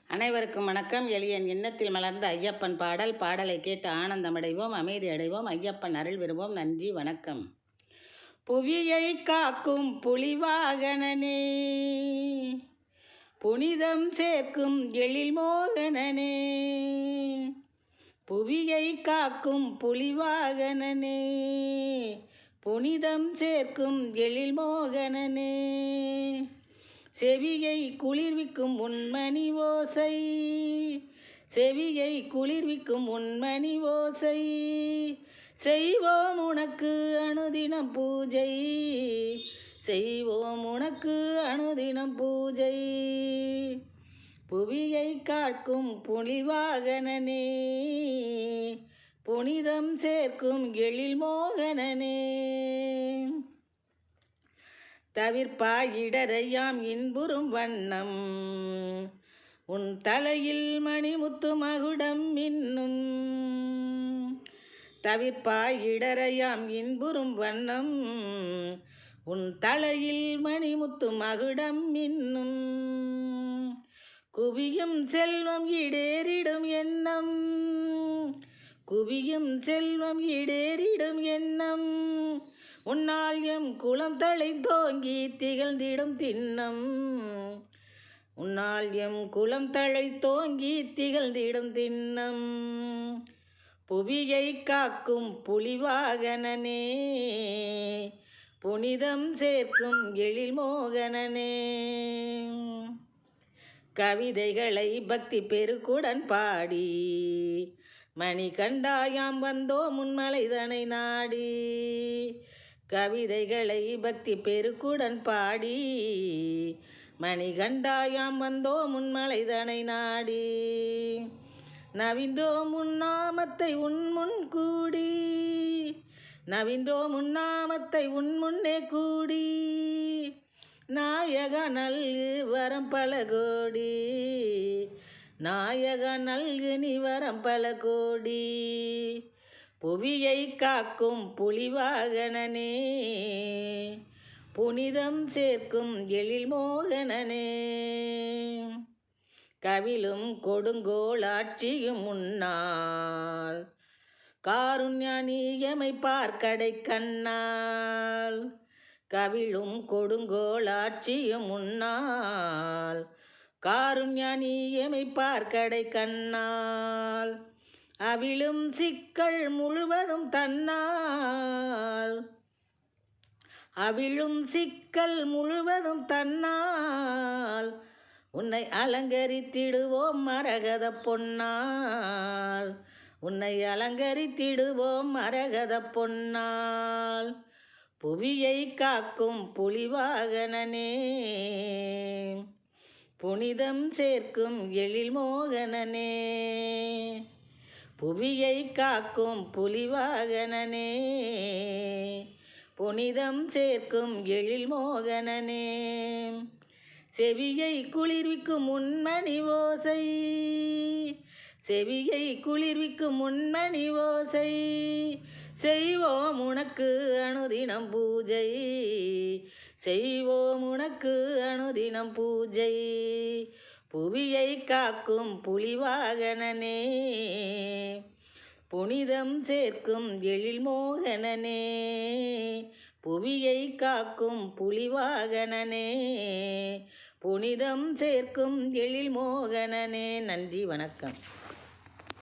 அனைவருக்கும் வணக்கம். எளியன் எண்ணத்தில் மலர்ந்த ஐயப்பன் பாடல். பாடலை கேட்டு ஆனந்தமடைவோம், அமைதி அடைவோம், ஐயப்பன் அருள் பெறுவோம். நன்றி, வணக்கம். புவியை காக்கும் புலிவாகனனே, புனிதம் சேர்க்கும் எழில் மோகனனே, புவியை காக்கும் புலிவாகனனே, புனிதம் சேர்க்கும் எழில் மோகனனே, செவியை குளிர்விக்கும் உன்மணி ஓசை, செவியை குளிர்விக்கும் உன்மணி ஓசை, செய்வோம் உனக்கு அனுதினம் பூஜை, செய்வோம் உனக்கு அனுதினம் பூஜை. புவியை காக்கும் புலிவாகனனே, புனிதம் சேர்க்கும் எழில் மோகனனே, தவிர்ப்பாய் இடரையாம் இன்புறும் வண்ணம், உன் தலையில் மணிமுத்து மகுடம் மின்னும், தவிர்ப்பாய் இடரையாம் இன்புறும் வண்ணம், உன் தலையில் மணிமுத்து மகுடம் மின்னும், குவியும் செல்வம் இடேறிடும் எண்ணம், குவியும் செல்வம் இடேறிடும் எண்ணம், உன்னால் எம் குலம் தழை தோங்கி திகழ்ந்திடும் திண்ணம், உன்னால் எம் குலம் தழை தோங்கி திகழ்ந்திடும் திண்ணம். புவியை காக்கும் புலிவாகனனே, புனிதம் சேர்க்கும் எழில் மோகனனே, கவிதைகளை பக்தி பெருக்குடன் பாடி மணிகண்டாயாம் வந்தோ முன்மலைதனை நாடி, கவிதைகளை பக்தி பெருக்குடன் பாடி மணிகண்டாயாம் வந்தோ முன்மலைதனை நாடி, நவின்றோம் உன்னாமத்தை உன் முன் கூடி, நவின்றோம் உன்னாமத்தை உன் முன்னே கூடி, நாயக நல்கு வரம் பல கோடி, நாயக நல்கு நீ வரம் பல கோடி. புவியை காக்கும் புலிவாகனனே, புனிதம் சேர்க்கும் எழில் மோகனனே, கவிலும் கொடுங்கோல் ஆட்சியும் முன்னால், காருண்யானி எமை பார்க்கடை கண்ணால், கவிழும் கொடுங்கோல் ஆட்சியும் முன்னால், காருண்யானி எமை பார்க்கடை கண்ணால், அவிழும் சிக்கல் முழுவதும் தன்னால், அவிழும் சிக்கல் முழுவதும் தன்னால், உன்னை அலங்கரித்திடுவோம் மரகத பொன்னால், உன்னை அலங்கரித்திடுவோம் மரகத பொன்னால். புவியை காக்கும் புலிவாகனனே, புனிதம் சேர்க்கும் எழில் மோகனனே, புவியை காக்கும் புலிவாகனனே, புனிதம் சேர்க்கும் எழில் மோகனனே, செவியை குளிர்விக்கும் உன்மணி ஓசை, செவியை குளிர்விக்கும் உன்மணி ஓசை, செய்வோம் உனக்கு அனுதினம் பூஜை, செய்வோம் உனக்கு அனுதினம் பூஜை. புவியை காக்கும் புலிவாகனனே, புனிதம் சேர்க்கும் எழில் மோகனனே, புவியை காக்கும் புலிவாகனனே, புனிதம் சேர்க்கும் எழில் மோகனனே. நன்றி, வணக்கம்.